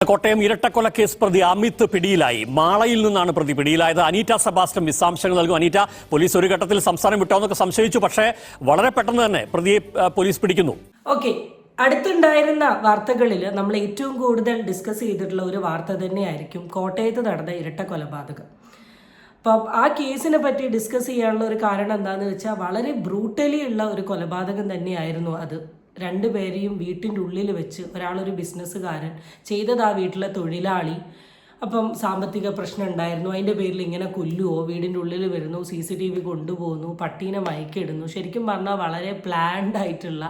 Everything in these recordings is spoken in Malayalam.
കോട്ടയം ഇരട്ടക്കൊലക്കേസ് പ്രതി അമിത് പിടിയിലായി. മാളയിൽ നിന്നാണ് പ്രതി പിടിയിലായത്. അനീറ്റ സെബാസ്റ്റ്യൻ വിശദാംശങ്ങൾ നൽകും. അനീറ്റ, പോലീസ് ഒരു ഘട്ടത്തിൽ സംസ്ഥാനം വിട്ടോന്നൊക്കെ സംശയിച്ചു, പക്ഷേ വളരെ പെട്ടെന്ന് തന്നെ പ്രതിയെ പോലീസ് പിടിക്കുന്നു. ഓക്കെ, അടുത്തുണ്ടായിരുന്ന വാർത്തകളിൽ നമ്മൾ ഏറ്റവും കൂടുതൽ ഡിസ്കസ് ചെയ്തിട്ടുള്ള ഒരു വാർത്ത തന്നെയായിരിക്കും കോട്ടയത്ത് നടന്ന ഇരട്ട കൊലപാതകം. അപ്പം ആ കേസിനെ പറ്റി ഡിസ്കസ് ചെയ്യാനുള്ള ഒരു കാരണം എന്താണെന്ന് വെച്ചാൽ വളരെ ബ്രൂട്ടലി ഉള്ള ഒരു കൊലപാതകം തന്നെയായിരുന്നു അത്. രണ്ടുപേരെയും വീട്ടിൻ്റെ ഉള്ളിൽ വെച്ച്, ഒരാളൊരു ബിസിനസ്സുകാരൻ, ചെയ്തത് ആ വീട്ടിലെ തൊഴിലാളി. അപ്പം സാമ്പത്തിക പ്രശ്നം ഉണ്ടായിരുന്നു, അതിൻ്റെ പേരിൽ ഇങ്ങനെ കൊല്ലുവോ, വീടിൻ്റെ ഉള്ളിൽ വരുന്നു, CCTV കൊണ്ടുപോകുന്നു, പട്ടീനെ മയക്കിടുന്നു. ശരിക്കും പറഞ്ഞാൽ വളരെ പ്ലാൻഡ് ആയിട്ടുള്ള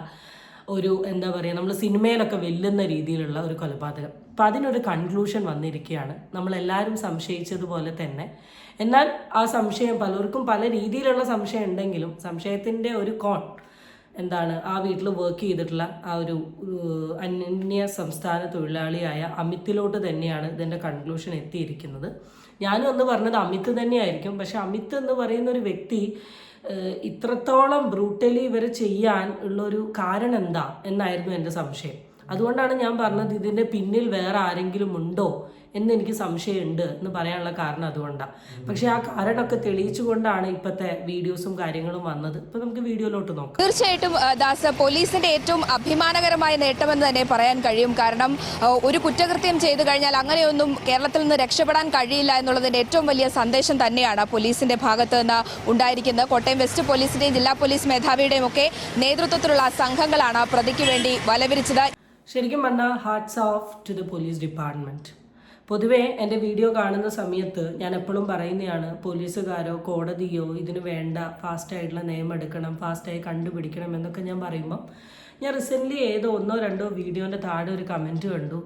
ഒരു, എന്താ പറയുക, നമ്മൾ സിനിമയിലൊക്കെ വെല്ലുന്ന രീതിയിലുള്ള ഒരു കൊലപാതകം. അപ്പം അതിനൊരു കൺക്ലൂഷൻ വന്നിരിക്കുകയാണ്. നമ്മളെല്ലാവരും സംശയിച്ചതുപോലെ തന്നെ. എന്നാൽ ആ സംശയം പലർക്കും പല രീതിയിലുള്ള സംശയം ഉണ്ടെങ്കിലും സംശയത്തിൻ്റെ ഒരു എന്താണ്, ആ വീട്ടിൽ വർക്ക് ചെയ്തിട്ടുള്ള ആ ഒരു അന്യ സംസ്ഥാന തൊഴിലാളിയായ അമിത്തിലോട്ട് തന്നെയാണ് ഇതിൻ്റെ കൺക്ലൂഷൻ എത്തിയിരിക്കുന്നത്. ഞാനും ഒന്ന് പറഞ്ഞത് അമിത് തന്നെയായിരിക്കും. പക്ഷെ അമിത് എന്ന് പറയുന്ന ഒരു വ്യക്തി ഇത്രത്തോളം ബ്രൂട്ടലി ഇവരെ ചെയ്യാൻ ഉള്ളൊരു കാരണം എന്താ എന്നായിരുന്നു എൻ്റെ സംശയം. അതുകൊണ്ടാണ് ഞാൻ പറഞ്ഞത് ഇതിൻ്റെ പിന്നിൽ വേറെ ആരെങ്കിലും ഉണ്ടോ എന്ന് എനിക്ക് സംശയമുണ്ട് എന്ന് പറയാനുള്ള കാരണം അതുകൊണ്ടാണ്. പക്ഷെ ആ കാരണമൊക്കെ തെളിയിച്ചുകൊണ്ടാണ് ഇപ്പോഴത്തെ വീഡിയോസും കാര്യങ്ങളും വന്നത്. ഇപ്പം നമുക്ക് വീഡിയോയിലോട്ട് നോക്കാം. തീർച്ചയായിട്ടും ദാസ്, പോലീസിന്റെ ഏറ്റവും അഭിമാനകരമായ നേട്ടമെന്ന് തന്നെ പറയാൻ കഴിയും. കാരണം ഒരു കുറ്റകൃത്യം ചെയ്തു കഴിഞ്ഞാൽ അങ്ങനെയൊന്നും കേരളത്തിൽ നിന്ന് രക്ഷപ്പെടാൻ കഴിയില്ല എന്നുള്ളതിന്റെ ഏറ്റവും വലിയ സന്ദേശം തന്നെയാണ് പോലീസിന്റെ ഭാഗത്ത് നിന്ന് ഉണ്ടായിരിക്കുന്നത്. കോട്ടയം വെസ്റ്റ് പോലീസിന്റെയും ജില്ലാ പോലീസ് മേധാവിയുടെയും ഒക്കെ നേതൃത്വത്തിലുള്ള സംഘങ്ങളാണ് പ്രതിക്ക് വേണ്ടി വലവിരിച്ചത്. ശരിക്കും പറഞ്ഞാൽ hats of two the police department. പൊതുവേ എൻ്റെ വീഡിയോ കാണുന്ന സമയത്ത് ഞാൻ എപ്പോഴും പറയുന്നതാണ്, പോലീസുകാരോ കോടതിയോ ഇതിന് വേണ്ട ഫാസ്റ്റായിട്ടുള്ള നിയമം എടുക്കണം, ഫാസ്റ്റായി കണ്ടുപിടിക്കണം എന്നൊക്കെ ഞാൻ പറയുമ്പം, ഞാൻ റീസെൻ്റ്ലി ഏതോ 1-2 വീഡിയോൻ്റെ താഴെ ഒരു കമൻറ്റ് കണ്ടു.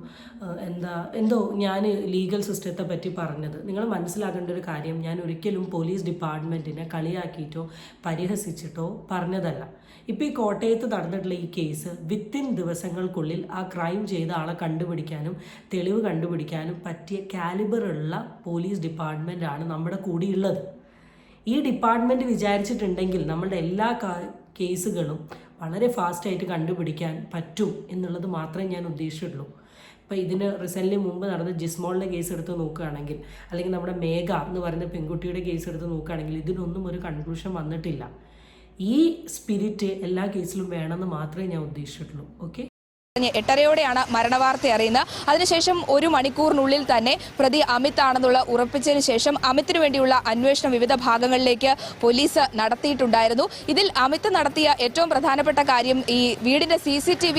എന്തോ ഞാൻ ലീഗൽ സിസ്റ്റത്തെ പറ്റി പറഞ്ഞത്. നിങ്ങൾ മനസ്സിലാക്കേണ്ട ഒരു കാര്യം, ഞാൻ ഒരിക്കലും പോലീസ് ഡിപ്പാർട്ട്മെൻറ്റിനെ കളിയാക്കിയിട്ടോ പരിഹസിച്ചിട്ടോ പറഞ്ഞതല്ല. ഇപ്പോൾ ഈ കോട്ടയത്ത് നടന്നിട്ടുള്ള ഈ കേസ് വിത്തിൻ ദിവസങ്ങൾക്കുള്ളിൽ ആ ക്രൈം ചെയ്ത ആളെ കണ്ടുപിടിക്കാനും തെളിവ് കണ്ടുപിടിക്കാനും പറ്റിയ കാലിബറുള്ള പോലീസ് ഡിപ്പാർട്ട്മെൻറ്റാണ് നമ്മുടെ കൂടെയുള്ളത്. ഈ ഡിപ്പാർട്ട്മെൻറ്റ് വിചാരിച്ചിട്ടുണ്ടെങ്കിൽ നമ്മളുടെ എല്ലാ കേസുകളും വളരെ ഫാസ്റ്റായിട്ട് കണ്ടുപിടിക്കാൻ പറ്റും എന്നുള്ളത് മാത്രമേ ഞാൻ ഉദ്ദേശിച്ചിട്ടുള്ളൂ. ഇപ്പോൾ ഇതിന് റീസെൻ്റ്ലി മുമ്പ് നടന്ന ജിസ്മോളിൻ്റെ കേസ് എടുത്ത് നോക്കുകയാണെങ്കിൽ, അല്ലെങ്കിൽ നമ്മുടെ മേഘ എന്ന് പറയുന്ന പെൺകുട്ടിയുടെ കേസ് എടുത്ത് നോക്കുകയാണെങ്കിൽ, ഇതിനൊന്നും ഒരു കൺക്ലൂഷൻ വന്നിട്ടില്ല. ഈ സ്പിരിറ്റ് എല്ലാ കേസിലും വേണമെന്ന് മാത്രമേ ഞാൻ ഉദ്ദേശിച്ചിട്ടുള്ളൂ. ഓക്കെ, 8:30യോടെയാണ് മരണവാർത്ത അറിയുന്നത്. അതിനുശേഷം 1 മണിക്കൂറിനുള്ളിൽ തന്നെ പ്രതി അമിത് ആണെന്നുള്ള ഉറപ്പിച്ചതിന് ശേഷം അമിത്തിന് വേണ്ടിയുള്ള അന്വേഷണം വിവിധ ഭാഗങ്ങളിലേക്ക് പോലീസ് നടത്തിയിട്ടുണ്ടായിരുന്നു. ഇതിൽ അമിത് നടത്തിയ ഏറ്റവും പ്രധാനപ്പെട്ട കാര്യം, ഈ വീടിന്റെ CCTV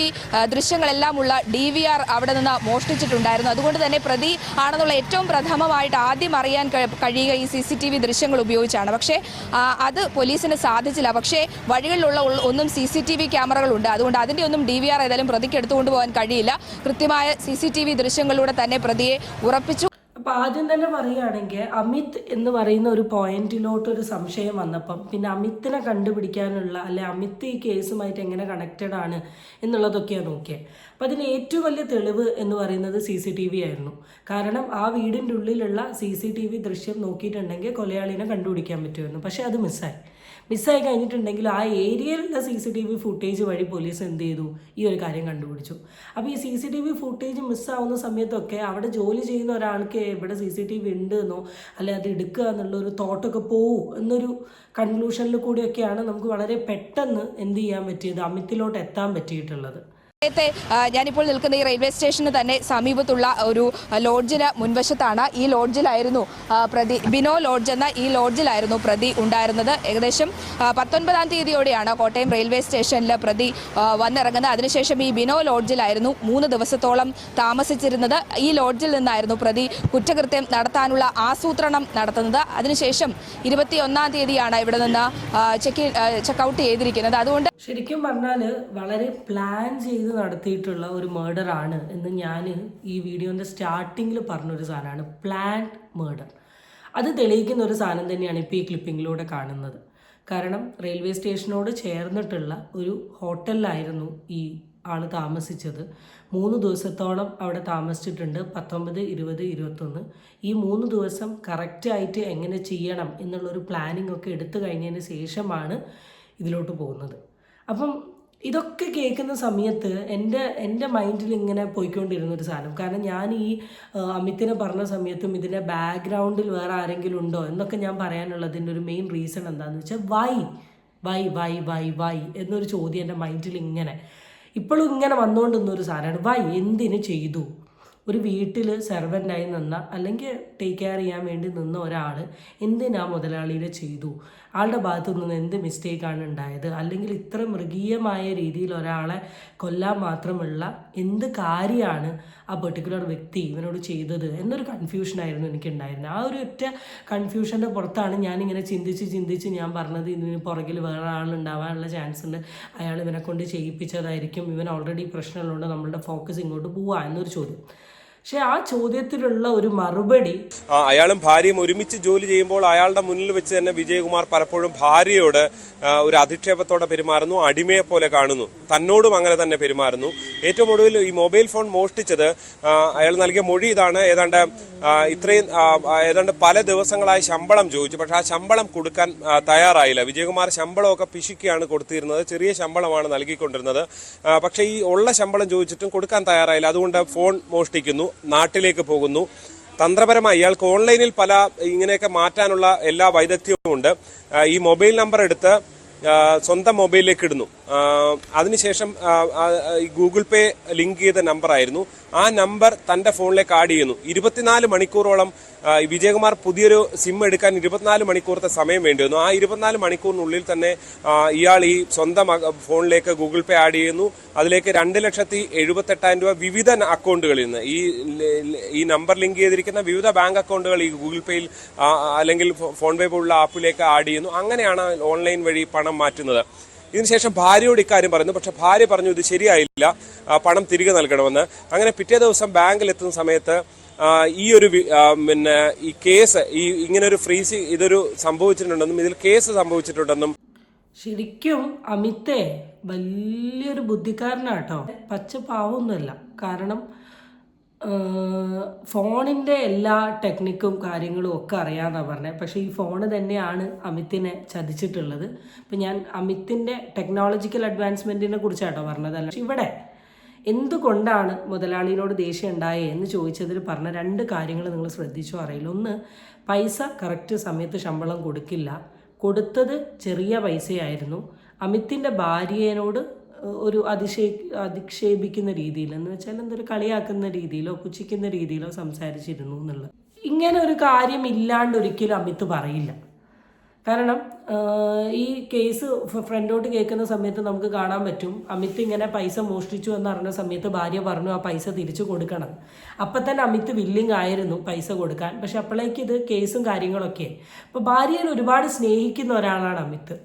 ദൃശ്യങ്ങളെല്ലാം ഉള്ള DVR അവിടെ നിന്ന് മോഷ്ടിച്ചിട്ടുണ്ടായിരുന്നു. അതുകൊണ്ട് തന്നെ പ്രതി ആണെന്നുള്ള ഏറ്റവും പ്രഥമമായിട്ട് ആദ്യം അറിയാൻ കഴിയുക ഈ CCTV ദൃശ്യങ്ങൾ ഉപയോഗിച്ചാണ്. പക്ഷേ അത് പോലീസിന് സാധിച്ചില്ല. പക്ഷേ വഴികളിലുള്ള ഒന്നും CCTV ക്യാമറകളുണ്ട്. അതുകൊണ്ട് അതിൻ്റെ ഒന്നും DVR ഏതായാലും പ്രതിക്ക് എടുത്തുകൊണ്ടുപോകാൻ കഴിയില്ല. കൃത്യമായ CCTV ദൃശ്യങ്ങളിലൂടെ തന്നെ പ്രതിയെ ഉറപ്പിച്ചു. അപ്പം ആദ്യം തന്നെ പറയുകയാണെങ്കിൽ, അമിത് എന്ന് പറയുന്ന ഒരു പോയിന്റിലോട്ടൊരു സംശയം വന്നപ്പം പിന്നെ അമിത്തിനെ കണ്ടുപിടിക്കാനുള്ള, അല്ലെ അമിത് ഈ കേസുമായിട്ട് എങ്ങനെ കണക്റ്റഡ് ആണ് എന്നുള്ളതൊക്കെയാണ് നോക്കിയത്. അപ്പം അതിന് ഏറ്റവും വലിയ തെളിവ് എന്ന് പറയുന്നത് CCTV ആയിരുന്നു. കാരണം ആ വീടിൻ്റെ ഉള്ളിലുള്ള CCTV ദൃശ്യം നോക്കിയിട്ടുണ്ടെങ്കിൽ കൊലയാളിനെ കണ്ടുപിടിക്കാൻ പറ്റുമായിരുന്നു. പക്ഷേ അത് മിസ്സായി കഴിഞ്ഞിട്ടുണ്ടെങ്കിൽ ആ ഏരിയയിലുള്ള CCTV ഫുട്ടേജ് വഴി പോലീസ് എന്ത് ചെയ്തു, ഈ ഒരു കാര്യം കണ്ടുപിടിച്ചു. അപ്പോൾ ഈ CCTV ഫുട്ടേജ് മിസ്സാവുന്ന സമയത്തൊക്കെ അവിടെ ജോലി ചെയ്യുന്ന ഒരാൾക്ക് ഇവിടെ CCTV ഉണ്ട് എന്നോ അല്ലെ അത് എടുക്കുക എന്നുള്ളൊരു തോട്ടൊക്കെ പോവും എന്നൊരു കൺക്ലൂഷനിൽ കൂടിയൊക്കെയാണ് നമുക്ക് വളരെ പെട്ടെന്ന് എന്ത് ചെയ്യാൻ പറ്റിയത്, അമിത്തിലോട്ട് എത്താൻ പറ്റിയിട്ടുള്ളത്. ഞാനിപ്പോൾ നിൽക്കുന്ന ഈ റെയിൽവേ സ്റ്റേഷന് തന്നെ സമീപത്തുള്ള ഒരു ലോഡ്ജിന് മുൻവശത്താണ്. ഈ ലോഡ്ജിലായിരുന്നു പ്രതി, ബിനോ ലോഡ്ജ് എന്ന ഈ ലോഡ്ജിലായിരുന്നു പ്രതി ഉണ്ടായിരുന്നത്. ഏകദേശം 19-ാം തീയതിയോടെയാണ് കോട്ടയം റെയിൽവേ സ്റ്റേഷനിൽ പ്രതി വന്നിറങ്ങുന്നത്. അതിനുശേഷം ഈ ബിനോ ലോഡ്ജിലായിരുന്നു 3 ദിവസത്തോളം താമസിച്ചിരുന്നത്. ഈ ലോഡ്ജിൽ നിന്നായിരുന്നു പ്രതി കുറ്റകൃത്യം നടത്താനുള്ള ആസൂത്രണം നടത്തുന്നത്. അതിനുശേഷം 21-ാം തീയതിയാണ് ഇവിടെ നിന്ന് ചെക്കൗട്ട് ചെയ്തിരിക്കുന്നത്. അതുകൊണ്ട് ശരിക്കും പറഞ്ഞാൽ വളരെ പ്ലാൻ ചെയ്ത് നടത്തിയിട്ടുള്ള ഒരു മർഡർ ആണ് എന്ന് ഞാൻ ഈ വീഡിയോൻ്റെ സ്റ്റാർട്ടിങ്ങിൽ പറഞ്ഞൊരു സാധനമാണ്, പ്ലാൻഡ് മർഡർ. അത് തെളിയിക്കുന്ന ഒരു സാധനം തന്നെയാണ് ഇപ്പോൾ ഈ ക്ലിപ്പിങ്ങിലൂടെ കാണുന്നത്. കാരണം റെയിൽവേ സ്റ്റേഷനോട് ചേർന്നിട്ടുള്ള ഒരു ഹോട്ടലിലായിരുന്നു ഈ ആൾ താമസിച്ചത്. 3 ദിവസത്തോളം അവിടെ താമസിച്ചിട്ടുണ്ട്. 19, 20, 21. ഈ 3 ദിവസം കറക്റ്റായിട്ട് എങ്ങനെ ചെയ്യണം എന്നുള്ളൊരു പ്ലാനിങ് ഒക്കെ എടുത്തു കഴിഞ്ഞതിന് ശേഷമാണ് ഇതിലോട്ട് പോകുന്നത്. അപ്പം ഇതൊക്കെ കേൾക്കുന്ന സമയത്ത് എൻ്റെ മൈൻഡിൽ ഇങ്ങനെ പോയിക്കൊണ്ടിരുന്ന ഒരു സാധനം. കാരണം ഞാൻ ഈ അമിത്തിനെ പറഞ്ഞ സമയത്തും ഇതിൻ്റെ ബാക്ക്ഗ്രൗണ്ടിൽ വേറെ ആരെങ്കിലും ഉണ്ടോ എന്നൊക്കെ ഞാൻ പറയാനുള്ളതിൻ്റെ ഒരു മെയിൻ റീസൺ എന്താണെന്ന് വെച്ചാൽ വൈ എന്നൊരു ചോദ്യം എൻ്റെ മൈൻഡിൽ ഇങ്ങനെ ഇപ്പോഴും ഇങ്ങനെ വന്നുകൊണ്ടിരുന്നൊരു സാധനമാണ്. വൈ എന്തിനു ചെയ്തു? ഒരു വീട്ടിൽ സെർവൻ്റായി നിന്ന അല്ലെങ്കിൽ ടേക്ക് കെയർ ചെയ്യാൻ വേണ്ടി നിന്ന ഒരാൾ എന്തിനാ മുതലാളിയെ ചെയ്തു? ആളുടെ ഭാഗത്തു നിന്ന് എന്ത് മിസ്റ്റേക്കാണ് ഉണ്ടായത്? അല്ലെങ്കിൽ ഇത്ര മൃഗീയമായ രീതിയിൽ ഒരാളെ കൊല്ലാൻ മാത്രമുള്ള എന്ത് കാര്യമാണ് ആ പെർട്ടിക്കുലർ വ്യക്തി ഇവനോട് ചെയ്തത് എന്നൊരു കൺഫ്യൂഷനായിരുന്നു എനിക്കുണ്ടായിരുന്നത്. ആ ഒരു ഒറ്റ കൺഫ്യൂഷൻ്റെ പുറത്താണ് ഞാനിങ്ങനെ ചിന്തിച്ച് ഞാൻ പറഞ്ഞത് ഇതിന് പുറകിൽ വേറെ ആളുണ്ടാവാനുള്ള ചാൻസ് ഉണ്ട്, അയാൾ ഇവനെ കൊണ്ട് ചെയ്യിപ്പിച്ചതായിരിക്കും, ഇവൻ ഓൾറെഡി പ്രശ്നമുള്ളതുകൊണ്ട് നമ്മളുടെ ഫോക്കസ് ഇങ്ങോട്ട് പോവുക എന്നൊരു ചോദ്യം. പക്ഷെ ആ ചോദ്യത്തിലുള്ള ഒരു മറുപടി, അയാളും ഭാര്യയും ഒരുമിച്ച് ജോലി ചെയ്യുമ്പോൾ അയാളുടെ മുന്നിൽ വെച്ച് തന്നെ വിജയകുമാർ പലപ്പോഴും ഭാര്യയോട് ഒരു അധിക്ഷേപത്തോടെ പെരുമാറുന്നു, അടിമയെ പോലെ കാണുന്നു, തന്നോടും അങ്ങനെ തന്നെ പെരുമാറുന്നു. ഏറ്റവും ഒടുവിൽ ഈ മൊബൈൽ ഫോൺ മോഷ്ടിച്ചത് അയാൾ നൽകിയ മൊഴി ഇതാണ്. ഏതാണ്ട് പല ദിവസങ്ങളായി ശമ്പളം ചോദിച്ചു, പക്ഷെ ആ ശമ്പളം കൊടുക്കാൻ തയ്യാറായില്ല. വിജയകുമാർ ശമ്പളമൊക്കെ പിശുക്കിയാണ് കൊടുത്തിരുന്നത്, ചെറിയ ശമ്പളമാണ് നൽകിക്കൊണ്ടിരുന്നത്. പക്ഷേ ഈ ഉള്ള ശമ്പളം ചോദിച്ചിട്ടും കൊടുക്കാൻ തയ്യാറായില്ല. അതുകൊണ്ട് ഫോൺ മോഷ്ടിക്കുന്നു, നാട്ടിലേക്ക് പോകുന്നു. തന്ത്രപരമായി ഇയാൾക്ക് ഓൺലൈനിൽ പല ഇങ്ങനെയൊക്കെ മാറ്റാനുള്ള എല്ലാ വൈദഗ്ധ്യവും ഉണ്ട്. ഈ മൊബൈൽ നമ്പർ എടുത്ത് സ്വന്തം മൊബൈലിലേക്ക് ഇടുന്നു. അതിനുശേഷം ഗൂഗിൾ പേ ലിങ്ക് ചെയ്ത നമ്പർ ആയിരുന്നു. ആ നമ്പർ തന്റെ ഫോണിലേക്ക് ആഡ് ചെയ്യുന്നു. 24 മണിക്കൂറോളം വിജയകുമാർ പുതിയൊരു സിം എടുക്കാൻ 24 മണിക്കൂറത്തെ സമയം വേണ്ടി വന്നു. ആ 24 മണിക്കൂറിനുള്ളിൽ തന്നെ ഇയാൾ ഈ സ്വന്തം ഫോണിലേക്ക് ഗൂഗിൾ പേ ആഡ് ചെയ്യുന്നു. അതിലേക്ക് 2,78,000 രൂപ വിവിധ അക്കൗണ്ടുകളിൽ നിന്ന് ഈ നമ്പർ ലിങ്ക് ചെയ്തിരിക്കുന്ന വിവിധ ബാങ്ക് അക്കൗണ്ടുകൾ ഈ ഗൂഗിൾ പേയിൽ അല്ലെങ്കിൽ ഫോൺ പേ പോലുള്ള ആപ്പിലേക്ക് ആഡ് ചെയ്യുന്നു. അങ്ങനെയാണ് ഓൺലൈൻ വഴി പണം മാറ്റുന്നത്. ഇതിനുശേഷം ഭാര്യയോട് ഇക്കാര്യം പറയുന്നു. പക്ഷെ ഭാര്യ പറഞ്ഞു ഇത് ശരിയായില്ല, പണം തിരികെ നൽകണമെന്ന്. അങ്ങനെ പിറ്റേ ദിവസം ബാങ്കിൽ എത്തുന്ന സമയത്ത് ഈ ഒരു ഈ കേസ് ഇങ്ങനൊരു ഫ്രീസ് ഇതൊരു സംഭവിച്ചിട്ടുണ്ടെന്നും ഇതിൽ കേസ് സംഭവിച്ചിട്ടുണ്ടെന്നും. ശരിക്കും അമിതേ വലിയൊരു ബുദ്ധിക്കാരനാട്ടോ, പച്ച പാവൊന്നുമല്ല. കാരണം ഫോണിൻ്റെ എല്ലാ ടെക്നിക്കും കാര്യങ്ങളും ഒക്കെ അറിയാമെന്നാണ് പറഞ്ഞത്. പക്ഷേ ഈ ഫോണ് തന്നെയാണ് അമിത്തിനെ ചതിച്ചിട്ടുള്ളത്. ഇപ്പം ഞാൻ അമിത്തിൻ്റെ ടെക്നോളജിക്കൽ അഡ്വാൻസ്മെൻറ്റിനെ കുറിച്ചാട്ടോ പറഞ്ഞതല്ല. പക്ഷെ ഇവിടെ എന്തുകൊണ്ടാണ് മുതലാളിയോട് ദേഷ്യം ഉണ്ടായേ എന്ന് ചോദിച്ചതിൽ പറഞ്ഞ 2 കാര്യങ്ങൾ നിങ്ങൾ ശ്രദ്ധിച്ചോ അറിയില്ല. ഒന്ന്, പൈസ കറക്റ്റ് സമയത്ത് ശമ്പളം കൊടുക്കില്ല, കൊടുത്തത് ചെറിയ പൈസയായിരുന്നു. അമിത്തിൻ്റെ ഭാര്യയോട് ഒരു അധിക്ഷേപിക്കുന്ന രീതിയിൽ എന്ന് വെച്ചാൽ എന്തൊരു കളിയാക്കുന്ന രീതിയിലോ പുച്ഛിക്കുന്ന രീതിയിലോ സംസാരിച്ചിരുന്നു എന്നുള്ളത്. ഇങ്ങനെ ഒരു കാര്യം ഇല്ലാണ്ട് ഒരിക്കലും അമിത് പറയില്ല. കാരണം ഈ കേസ് ഫ്രണ്ടോട്ട് കേൾക്കുന്ന സമയത്ത് നമുക്ക് കാണാൻ പറ്റും, അമിത് ഇങ്ങനെ പൈസ മോഷ്ടിച്ചു എന്നറിഞ്ഞ സമയത്ത് ഭാര്യ പറഞ്ഞു ആ പൈസ തിരിച്ചു കൊടുക്കണം. അപ്പം തന്നെ അമിത് വില്ലിങ് ആയിരുന്നു പൈസ കൊടുക്കാൻ. പക്ഷെ അപ്പോഴേക്ക് ഇത് കേസും കാര്യങ്ങളൊക്കെ. അപ്പോൾ ഭാര്യയെ ഒരുപാട് സ്നേഹിക്കുന്ന ഒരാളാണ് അമിത്.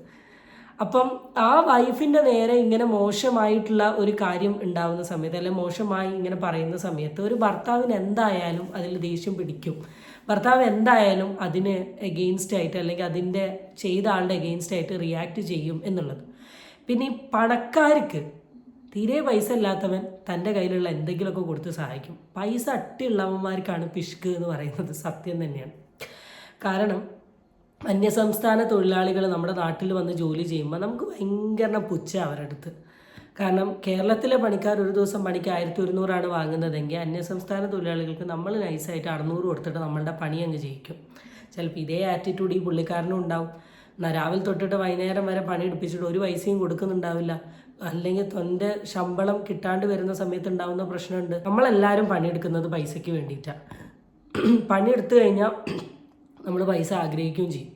അപ്പം ആ വൈഫിൻ്റെ നേരെ ഇങ്ങനെ മോശമായിട്ടുള്ള ഒരു കാര്യം ഉണ്ടാകുന്ന സമയത്ത്, അല്ലെങ്കിൽ മോശമായി ഇങ്ങനെ പറയുന്ന സമയത്ത് ഒരു ഭർത്താവിന് എന്തായാലും അതിൽ ദേഷ്യം പിടിക്കും. ഭർത്താവ് എന്തായാലും അതിന് എഗെയിൻസ്റ്റ് ആയിട്ട് അല്ലെങ്കിൽ അതിൻ്റെ ചെയ്ത ആളുടെ എഗെയിൻസ്റ്റ് ആയിട്ട് റിയാക്ട് ചെയ്യും എന്നുള്ളത്. പിന്നെ ഈ പണക്കാർക്ക് തീരെ പൈസ ഇല്ലാത്തവൻ തൻ്റെ കയ്യിലുള്ള എന്തെങ്കിലുമൊക്കെ കൊടുത്ത് സഹായിക്കും. പൈസ അട്ടിയുള്ളവന്മാർക്കാണ് പിശുക്ക് എന്ന് പറയുന്നത് സത്യം തന്നെയാണ്. കാരണം അന്യസംസ്ഥാന തൊഴിലാളികൾ നമ്മുടെ നാട്ടിൽ വന്ന് ജോലി ചെയ്യുമ്പോൾ നമുക്ക് ഭയങ്കര പുച്ഛ അവരുടെ അടുത്ത്. കാരണം കേരളത്തിലെ പണിക്കാർ ഒരു ദിവസം പണിക്ക് 1,100 വാങ്ങുന്നതെങ്കിൽ അന്യസംസ്ഥാന തൊഴിലാളികൾക്ക് നമ്മൾ നൈസായിട്ട് 600 കൊടുത്തിട്ട് നമ്മളുടെ പണി അങ്ങ് ചെയ്യിക്കും. ചിലപ്പോൾ ഇതേ ആറ്റിറ്റ്യൂഡ് ഈ പുള്ളിക്കാരനും ഉണ്ടാവും. രാവിലെ തൊട്ടിട്ട് വൈകുന്നേരം വരെ പണി എടുപ്പിച്ചിട്ട് ഒരു പൈസയും കൊടുക്കുന്നുണ്ടാവില്ല. അല്ലെങ്കിൽ തൊൻ്റെ ശമ്പളം കിട്ടാണ്ട് വരുന്ന സമയത്ത് ഉണ്ടാകുന്ന പ്രശ്നമുണ്ട്. നമ്മളെല്ലാവരും പണിയെടുക്കുന്നത് പൈസയ്ക്ക് വേണ്ടിയിട്ടാണ്. പണിയെടുത്തു കഴിഞ്ഞാൽ നമ്മൾ പൈസ ആഗ്രഹിക്കുകയും ചെയ്യും.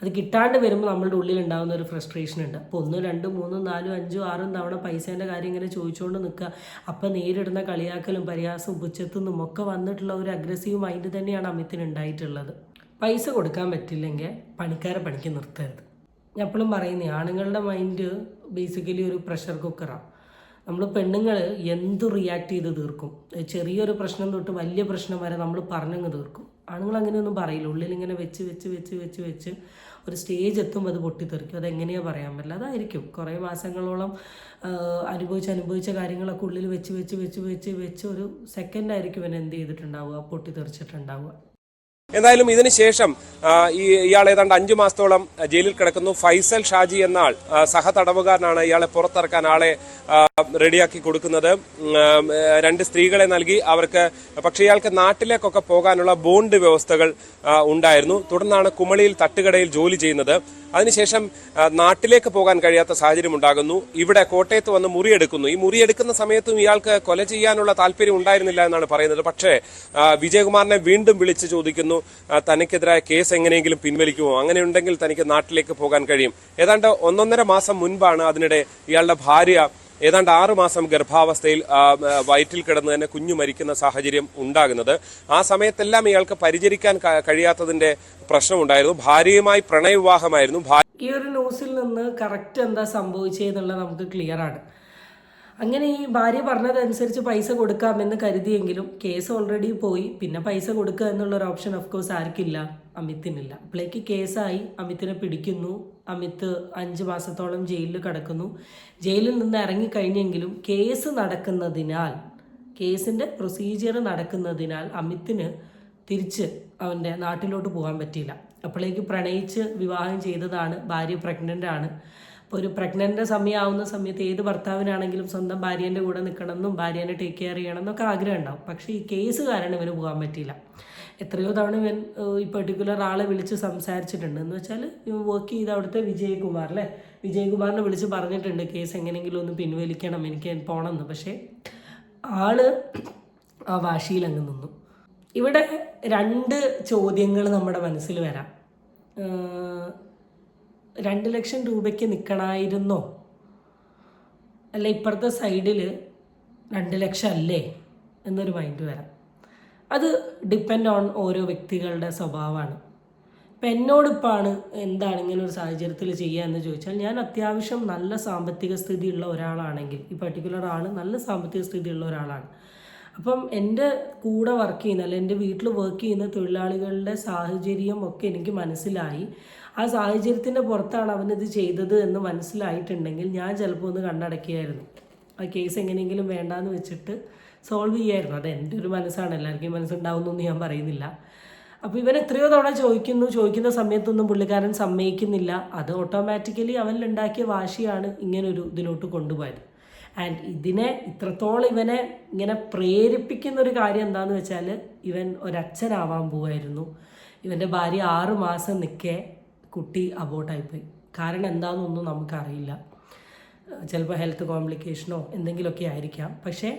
അത് കിട്ടാണ്ട് വരുമ്പോൾ നമ്മളുടെ ഉള്ളിൽ ഉണ്ടാകുന്ന ഒരു ഫ്രസ്ട്രേഷൻ ഉണ്ട്. അപ്പോൾ 1, 2, 3, 4, 5, 6 തവണ പൈസേൻ്റെ കാര്യം ഇങ്ങനെ ചോദിച്ചുകൊണ്ട് നിൽക്കുക. അപ്പം നേരിടുന്ന കളിയാക്കലും പരിഹാസവും പുച്ഛത്തുനിന്നും ഒക്കെ വന്നിട്ടുള്ള ഒരു അഗ്രസീവ് മൈൻഡ് തന്നെയാണ് അമിത്തിന് ഉണ്ടായിട്ടുള്ളത്. പൈസ കൊടുക്കാൻ പറ്റില്ലെങ്കിൽ പണിക്കാരെ പണിക്ക് നിർത്തരുത്. ഞാൻ എപ്പോഴും പറയുന്നേ, ആണുങ്ങളുടെ മൈൻഡ് ബേസിക്കലി ഒരു പ്രഷർ കുക്കറാണ്. നമ്മൾ പെണ്ണുങ്ങൾ എന്തു റിയാക്ട് ചെയ്ത് തീർക്കും. ചെറിയൊരു പ്രശ്നം തൊട്ട് വലിയ പ്രശ്നം വരെ നമ്മൾ പറഞ്ഞങ്ങ് തീർക്കും. ആണുങ്ങൾ അങ്ങനെയൊന്നും പറയില്ല. ഉള്ളിലിങ്ങനെ വെച്ച് ഒരു സ്റ്റേജ് എത്തുമ്പോൾ അത് പൊട്ടിത്തെറിക്കും. അതെങ്ങനെയാണ് പറയാൻ പറ്റില്ല. അതായിരിക്കും കുറേ മാസങ്ങളോളം അനുഭവിച്ച കാര്യങ്ങളൊക്കെ ഉള്ളിൽ വെച്ച് ഒരു സെക്കൻഡായിരിക്കും ഇവൻ എന്ത് ചെയ്തിട്ടുണ്ടാവുക, പൊട്ടിത്തെറിച്ചിട്ടുണ്ടാവുക. എന്തായാലും ഇതിനുശേഷം ഇയാൾ ഏതാണ്ട് 5 മാസത്തോളം ജയിലിൽ കിടക്കുന്നു. ഫൈസൽ ഷാജി എന്ന ആൾ സഹതടവുകാരനാണ് ഇയാളെ പുറത്തിറക്കാൻ ആളെ റെഡിയാക്കി കൊടുക്കുന്നത്. 2 സ്ത്രീകളെ നൽകി അവർക്ക്. പക്ഷേ ഇയാൾക്ക് നാട്ടിലേക്കൊക്കെ പോകാനുള്ള ബോണ്ട് വ്യവസ്ഥകൾ ഉണ്ടായിരുന്നു. തുടർന്നാണ് കുമളിയിൽ തട്ടുകടയിൽ ജോലി ചെയ്യുന്നത്. അതിനുശേഷം നാട്ടിലേക്ക് പോകാൻ കഴിയാത്ത സാഹചര്യം ഉണ്ടാകുന്നു. ഇവിടെ കോട്ടയത്ത് വന്ന് മുറിയെടുക്കുന്നു. ഈ മുറിയെടുക്കുന്ന സമയത്തും ഇയാൾക്ക് കൊല ചെയ്യാനുള്ള താല്പര്യം ഉണ്ടായിരുന്നില്ല എന്നാണ് പറയുന്നത്. പക്ഷേ വിജയകുമാറിനെ വീണ്ടും വിളിച്ച് ചോദിക്കുന്നു, തനിക്കെതിരായ കേസ് എങ്ങനെയെങ്കിലും പിൻവലിക്കുമോ, അങ്ങനെയുണ്ടെങ്കിൽ തനിക്ക് നാട്ടിലേക്ക് പോകാൻ കഴിയും. ഏതാണ്ട് 1.5 മാസം മുൻപാണ് അതിനിടെ ഇയാളുടെ ഭാര്യ ഏതാണ്ട് 6 മാസം ഗർഭാവസ്ഥയിൽ വയറ്റിൽ കിടന്ന് തന്നെ കുഞ്ഞു മരിക്കുന്ന സാഹചര്യം ഉണ്ടാകുന്നത്. ആ സമയത്തെല്ലാം ഇയാൾക്ക് പരിചരിക്കാൻ കഴിയാത്തതിന്റെ പ്രശ്നമുണ്ടായിരുന്നു. ഭാര്യയുമായി പ്രണയവിവാഹമായിരുന്നു. ഈ ഒരു ന്യൂസിൽ നിന്ന് കറക്റ്റ് എന്താ സംഭവിച്ചതെന്നുള്ളത് നമുക്ക് ക്ലിയർ ആണ്. അങ്ങനെ ഈ ഭാര്യ പറഞ്ഞതനുസരിച്ച് പൈസ കൊടുക്കാമെന്ന് കരുതിയെങ്കിലും കേസ് ഓൾറെഡി പോയി. പിന്നെ പൈസ കൊടുക്കുക എന്നുള്ളൊരു ഓപ്ഷൻ ഓഫ് കോഴ്സ് ആർക്കില്ല, അമിത്തിനില്ല. അപ്പോഴേക്ക് കേസായി, അമിത്തിനെ പിടിക്കുന്നു. അമിത് 5 മാസത്തോളം ജയിലിൽ കിടക്കുന്നു. ജയിലിൽ നിന്ന് ഇറങ്ങിക്കഴിഞ്ഞെങ്കിലും കേസ് നടക്കുന്നതിനാൽ, കേസിൻ്റെ പ്രൊസീജിയർ നടക്കുന്നതിനാൽ അമിത്തിന് തിരിച്ച് അവൻ്റെ നാട്ടിലോട്ട് പോകാൻ പറ്റിയില്ല. അപ്പോഴേക്ക് പ്രണയിച്ച് വിവാഹം ചെയ്തതാണ്. ഭാര്യ പ്രഗ്നൻ്റ് ആണ്. അപ്പോൾ ഒരു പ്രഗ്നൻ്റ് സമയമാവുന്ന സമയത്ത് ഏത് ഭർത്താവിനാണെങ്കിലും സ്വന്തം ഭാര്യേൻ്റെ കൂടെ നിൽക്കണമെന്നും ഭാര്യേനെ ടേക്ക് കെയർ ചെയ്യണം എന്നൊക്കെ ആഗ്രഹം ഉണ്ടാവും. പക്ഷേ ഈ കേസ് കാരണം ഇവന് പോകാൻ പറ്റിയില്ല. എത്രയോ തവണ ഇവൻ ഈ പെർട്ടിക്കുലർ ആളെ വിളിച്ച് സംസാരിച്ചിട്ടുണ്ട്. എന്ന് വെച്ചാൽ ഇവൻ വർക്ക് ചെയ്ത അവിടുത്തെ വിജയകുമാർ അല്ലേ, വിജയകുമാറിനെ വിളിച്ച് പറഞ്ഞിട്ടുണ്ട് കേസ് എങ്ങനെയെങ്കിലും ഒന്ന് പിൻവലിക്കണം, എനിക്ക് പോകണമെന്ന്. പക്ഷേ ആള് ആ വാശിയിൽ അങ്ങ് നിന്നു. ഇവിടെ 2 ചോദ്യങ്ങൾ നമ്മുടെ മനസ്സിൽ വരാം. 2 ലക്ഷം രൂപയ്ക്ക് നിൽക്കണമായിരുന്നോ, അല്ല ഇപ്പുറത്തെ സൈഡിൽ 2 ലക്ഷം അല്ലേ എന്നൊരു മൈൻഡ് വരാം. അത് ഡിപ്പെൻഡ് ഓൺ ഓരോ വ്യക്തികളുടെ സ്വഭാവമാണ്. ഇപ്പം എന്നോടിപ്പാണ് എന്താണ് ഇങ്ങനെ ഒരു സാഹചര്യത്തിൽ ചെയ്യുക എന്ന് ചോദിച്ചാൽ, ഞാൻ അത്യാവശ്യം നല്ല സാമ്പത്തിക സ്ഥിതിയുള്ള ഒരാളാണെങ്കിൽ, ഈ പർട്ടിക്കുലർ ആൾ നല്ല സാമ്പത്തിക സ്ഥിതിയുള്ള ഒരാളാണ്. അപ്പം എൻ്റെ കൂടെ വർക്ക് ചെയ്യുന്ന, അല്ല എൻ്റെ വീട്ടിൽ വർക്ക് ചെയ്യുന്ന തൊഴിലാളികളുടെ സാഹചര്യം ഒക്കെ എനിക്ക് മനസ്സിലായി. ആ സാഹചര്യത്തിൻ്റെ പുറത്താണ് അവനിത് ചെയ്തത് എന്ന് മനസ്സിലായിട്ടുണ്ടെങ്കിൽ ഞാൻ ചിലപ്പോൾ ഒന്ന് കണ്ണടക്കിയായിരുന്നു. ആ കേസ് എങ്ങനെയെങ്കിലും വേണ്ടാന്ന് വെച്ചിട്ട് സോൾവ് ചെയ്യായിരുന്നു. അത് എൻ്റെ ഒരു മനസ്സാണ്, എല്ലാവർക്കും മനസ്സുണ്ടാവുന്നൊന്നും ഞാൻ പറയുന്നില്ല. അപ്പോൾ ഇവൻ എത്രയോ തവണ ചോദിക്കുന്ന സമയത്തൊന്നും പുള്ളിക്കാരൻ സമ്മതിക്കുന്നില്ല. അത് ഓട്ടോമാറ്റിക്കലി അവനിലുണ്ടാക്കിയ വാശിയാണ് ഇങ്ങനൊരു ഇതിലോട്ട് കൊണ്ടുപോയത്. ആൻഡ് ഇതിനെ ഇത്രത്തോളം ഇവനെ ഇങ്ങനെ പ്രേരിപ്പിക്കുന്ന ഒരു കാര്യം എന്താണെന്ന് വെച്ചാൽ, ഇവൻ ഒരച്ഛനാവാൻ പോവായിരുന്നു. ഇവൻ്റെ ഭാര്യ 6 മാസം നിൽക്കെ കുട്ടി അബോട്ടായിപ്പോയി. കാരണം എന്താണെന്നൊന്നും നമുക്കറിയില്ല. ചിലപ്പോൾ ഹെൽത്ത് കോംപ്ലിക്കേഷനോ എന്തെങ്കിലുമൊക്കെ ആയിരിക്കാം. പക്ഷേ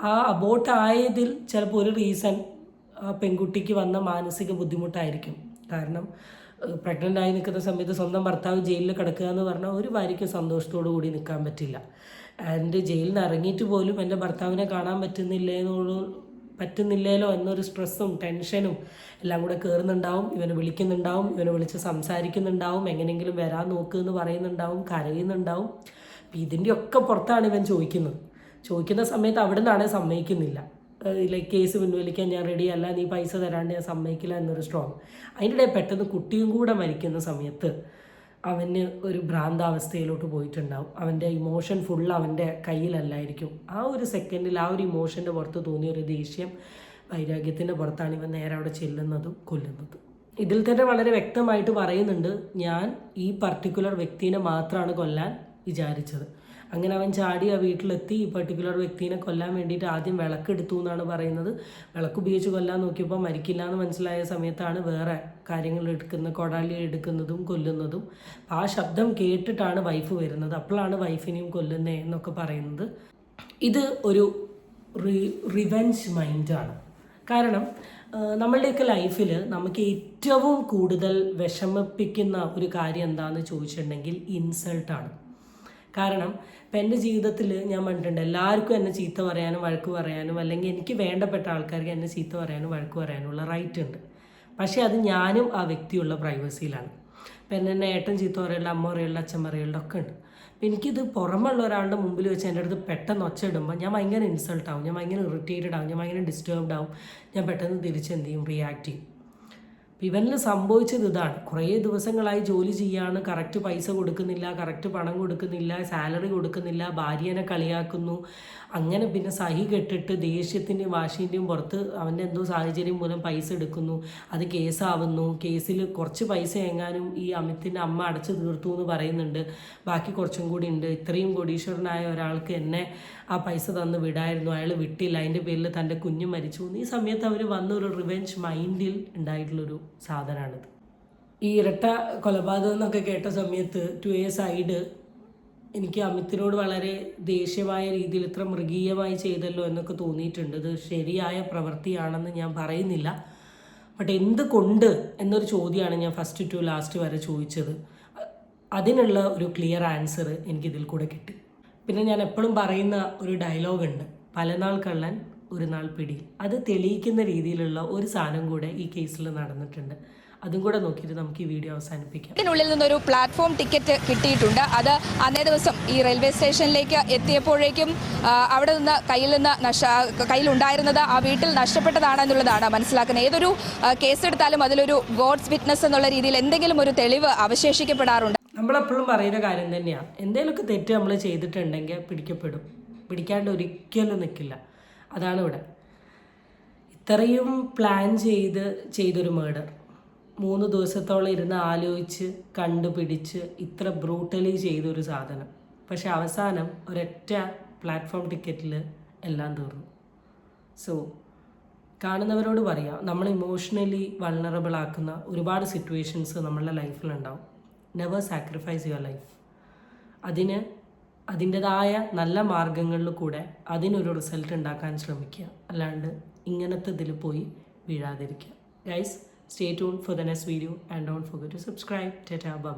ആ അബോട്ടായതിൽ ചിലപ്പോൾ ഒരു റീസൺ ആ പെൺകുട്ടിക്ക് വന്ന മാനസിക ബുദ്ധിമുട്ടായിരിക്കും. കാരണം പ്രഗ്നൻ്റ് ആയി നിൽക്കുന്ന സമയത്ത് സ്വന്തം ഭർത്താവ് ജയിലിൽ കിടക്കുക എന്ന് പറഞ്ഞാൽ ഒരു ഭാര്യയ്ക്ക് സന്തോഷത്തോടു കൂടി നിൽക്കാൻ പറ്റില്ല. ആൻഡ് ജയിലിൽ നിന്ന് ഇറങ്ങിയിട്ട് പോലും എൻ്റെ ഭർത്താവിനെ കാണാൻ പറ്റുന്നില്ലല്ലോ എന്നൊരു സ്ട്രെസ്സും ടെൻഷനും എല്ലാം കൂടെ കയറുന്നുണ്ടാവും. ഇവനെ വിളിക്കുന്നുണ്ടാവും, ഇവനെ വിളിച്ച് സംസാരിക്കുന്നുണ്ടാവും, എങ്ങനെയെങ്കിലും വരാൻ നോക്കുമെന്ന് പറയുന്നുണ്ടാവും, കരയുന്നുണ്ടാവും. അപ്പം ഇതിൻ്റെയൊക്കെ പുറത്താണ് ഇവൻ ചോദിക്കുന്ന സമയത്ത് അവിടെ നിന്നാണ് സമ്മതിക്കുന്നില്ല. ലൈക്ക് കേസ് പിൻവലിക്കാൻ ഞാൻ റെഡി അല്ല, നീ പൈസ തരാണ്ട് ഞാൻ സമ്മതിക്കില്ല എന്നൊരു സ്ട്രോങ്. അതിൻ്റെ പെട്ടെന്ന് കുട്ടിയും കൂടെ മരിക്കുന്ന സമയത്ത് അവന് ഒരു ഭ്രാന്താവസ്ഥയിലോട്ട് പോയിട്ടുണ്ടാവും. അവൻ്റെ ഇമോഷൻ ഫുൾ അവൻ്റെ കയ്യിലല്ലായിരിക്കും. ആ ഒരു സെക്കൻഡിൽ ആ ഒരു ഇമോഷൻ്റെ പുറത്ത് തോന്നിയ ഒരു ദേഷ്യം, വൈരാഗ്യത്തിൻ്റെ പുറത്താണ് ഇവൻ നേരെ അവിടെ ചെല്ലുന്നതും കൊല്ലുന്നതും. ഇതിൽ തന്നെ വളരെ വ്യക്തമായിട്ട് പറയുന്നുണ്ട്, ഞാൻ ഈ പർട്ടിക്കുലർ വ്യക്തിനെ മാത്രമാണ് കൊല്ലാൻ വിചാരിച്ചത്. അങ്ങനെ അവൻ ചാടി ആ വീട്ടിലെത്തി ഈ പർട്ടിക്കുലർ വ്യക്തിനെ കൊല്ലാൻ വേണ്ടിയിട്ട് ആദ്യം വിളക്കെടുത്തു എന്നാണ് പറയുന്നത്. വിളക്ക് ഉപയോഗിച്ച് കൊല്ലാൻ നോക്കിയപ്പോൾ മരിക്കില്ല എന്ന് മനസ്സിലായ സമയത്താണ് വേറെ കാര്യങ്ങൾ കൊടാലി എടുക്കുന്നതും കൊല്ലുന്നതും. ആ ശബ്ദം കേട്ടിട്ടാണ് വൈഫ് വരുന്നത്. അപ്പോഴാണ് വൈഫിനെയും കൊല്ലുന്നേ എന്നൊക്കെ പറയുന്നത്. ഇത് ഒരു റിവെഞ്ച് മൈൻഡാണ്. കാരണം നമ്മളുടെയൊക്കെ ലൈഫിൽ നമുക്ക് ഏറ്റവും കൂടുതൽ വിഷമിപ്പിക്കുന്ന ഒരു കാര്യം എന്താണെന്ന് ചോദിച്ചിട്ടുണ്ടെങ്കിൽ ഇൻസൾട്ടാണ്. കാരണം ഇപ്പം എൻ്റെ ജീവിതത്തിൽ ഞാൻ കണ്ടിട്ടുണ്ട്, എല്ലാവർക്കും എന്നെ ചീത്ത പറയാനും വഴക്ക് പറയാനും, അല്ലെങ്കിൽ എനിക്ക് വേണ്ടപ്പെട്ട ആൾക്കാർക്ക് എന്നെ ചീത്ത പറയാനും വഴക്ക് പറയാനുള്ള റൈറ്റ് ഉണ്ട്. പക്ഷേ അത് ഞാനും ആ വ്യക്തിയുള്ള പ്രൈവസിയിലാണ്. ഇപ്പം എന്നെ ഏട്ടൻ ചീത്ത പറയുള്ള, അമ്മ പറയുള്ള, അച്ഛൻ പറയുള്ള ഒക്കെ ഉണ്ട്. അപ്പം എനിക്കിത് പുറമുള്ള ഒരാളുടെ മുമ്പിൽ വെച്ച് എൻ്റെ അടുത്ത് പെട്ടെന്ന് ഒച്ചയിടുമ്പോൾ ഞാൻ ഭയങ്കര ഇൻസൾട്ട് ആവും, ഞാൻ ഭയങ്കര ഇറിറ്റേറ്റഡ് ആവും, ഞാൻ ഭയങ്കര ഡിസ്റ്റർബ്ഡ് ആവും. ഞാൻ പെട്ടെന്ന് തിരിച്ചെന്ത് ചെയ്യും, റിയാക്ട് ചെയ്യും. ഇവനിൽ സംഭവിച്ചത് ഇതാണ്. കുറേ ദിവസങ്ങളായി ജോലി ചെയ്യാണ്, കറക്റ്റ് പൈസ കൊടുക്കുന്നില്ല, കറക്റ്റ് പണം കൊടുക്കുന്നില്ല, സാലറി കൊടുക്കുന്നില്ല, ഭാര്യനെ കളിയാക്കുന്നു. അങ്ങനെ പിന്നെ സഹി കെട്ടിട്ട് ദേഷ്യത്തിൻ്റെയും വാശിൻ്റെയും പുറത്ത് അവൻ്റെ എന്തോ സാഹചര്യം മൂലം പൈസ എടുക്കുന്നു. അത് കേസാവുന്നു. കേസിൽ കുറച്ച് പൈസ എങ്ങാനും ഈ അമിത്തിൻ്റെ അമ്മ അടച്ചു തീർത്തു എന്ന് പറയുന്നുണ്ട്. ബാക്കി കുറച്ചും കൂടി ഉണ്ട്. ഇത്രയും കോടീശ്വരനായ ഒരാൾക്ക് എന്നെ ആ പൈസ തന്ന് വിടായിരുന്നു, അയാൾ വിട്ടില്ല, അതിൻ്റെ പേരിൽ തൻ്റെ കുഞ്ഞ് മരിച്ചു. ഈ സമയത്ത് അവർ വന്നൊരു റിവെഞ്ച് മൈൻഡിൽ ഉണ്ടായിട്ടുള്ളൊരു സാധനമാണിത്. ഈ ഇരട്ട കൊലപാതകം എന്നൊക്കെ കേട്ട സമയത്ത് ടു എ സൈഡ് എനിക്ക് അമിത്തിനോട് വളരെ ദേഷ്യമായ രീതിയിൽ ഇത്ര മൃഗീയമായി ചെയ്തല്ലോ എന്നൊക്കെ തോന്നിയിട്ടുണ്ട്. ഇത് ശരിയായ പ്രവൃത്തിയാണെന്ന് ഞാൻ പറയുന്നില്ല. ബട്ട് എന്തുകൊണ്ട് എന്നൊരു ചോദ്യമാണ് ഞാൻ ഫസ്റ്റ് ടു ലാസ്റ്റ് വരെ ചോദിച്ചത്. അതിനുള്ള ഒരു ക്ലിയർ ആൻസർ എനിക്കിതിൽ കൂടെ കിട്ടി. പിന്നെ ഞാൻ എപ്പോഴും പറയുന്ന ഒരു ഡയലോഗുണ്ട്, പലനാൾ കള്ളൻ ഒരു നാൾ പിടി. അത് തെളിയിക്കുന്ന രീതിയിലുള്ള ഒരു സാധനം കൂടെ ഈ കേസിൽ നടന്നിട്ടുണ്ട്. അതും കൂടെ നോക്കിയിട്ട് നമുക്ക് ഈ വീഡിയോ അവസാനിപ്പിക്കാം. ഇതിനുള്ളിൽ നിന്നൊരു പ്ലാറ്റ്ഫോം ടിക്കറ്റ് കിട്ടിയിട്ടുണ്ട്. അത് അന്നേ ദിവസം ഈ റെയിൽവേ സ്റ്റേഷനിലേക്ക് എത്തിയപ്പോഴേക്കും അവിടെ നിന്ന് കയ്യിലുണ്ടായിരുന്നത് ആ വീട്ടിൽ നഷ്ടപ്പെട്ടതാണെന്നുള്ളതാണ് മനസ്സിലാക്കുന്നത്. ഏതൊരു കേസെടുത്താലും അതിലൊരു ഗോഡ്സ് വിറ്റ്നസ് എന്നുള്ള രീതിയിൽ എന്തെങ്കിലും ഒരു തെളിവ് അവശേഷിക്കപ്പെടാറുണ്ട്. നമ്മളെപ്പോഴും പറയുന്ന കാര്യം തന്നെയാണ്, എന്തെങ്കിലുമൊക്കെ തെറ്റ് നമ്മൾ ചെയ്തിട്ടുണ്ടെങ്കിൽ പിടിക്കപ്പെടും. പിടിക്കാണ്ട് ഒരിക്കലും നിൽക്കില്ല. അതാണ് ഇവിടെ. ഇത്രയും പ്ലാൻ ചെയ്തൊരു മേർഡർ, 3 ദിവസത്തോളം ഇരുന്ന് ആലോചിച്ച് കണ്ടുപിടിച്ച് ഇത്ര ബ്രൂട്ടലി ചെയ്തൊരു സാധനം. പക്ഷെ അവസാനം ഒരൊറ്റ പ്ലാറ്റ്ഫോം ടിക്കറ്റിൽ എല്ലാം തീർന്നു. സോ കാണുന്നവരോട് പറയാം, നമ്മൾ ഇമോഷണലി വൾണറബിൾ ആക്കുന്ന ഒരുപാട് സിറ്റുവേഷൻസ് നമ്മളുടെ ലൈഫിലുണ്ടാവും. Never sacrifice your life. അതിൻ്റെതായ നല്ല മാർഗങ്ങളിൽ കൂടെ അതിനൊരു റിസൾട്ട് ഉണ്ടാക്കാൻ ശ്രമിക്കുക, അല്ലാണ്ട് ഇങ്ങനത്തെ ഇതിൽ പോയി വീഴാതിരിക്കുക. Guys, stay tuned for the next video and don't forget to subscribe. Tata, bye bye.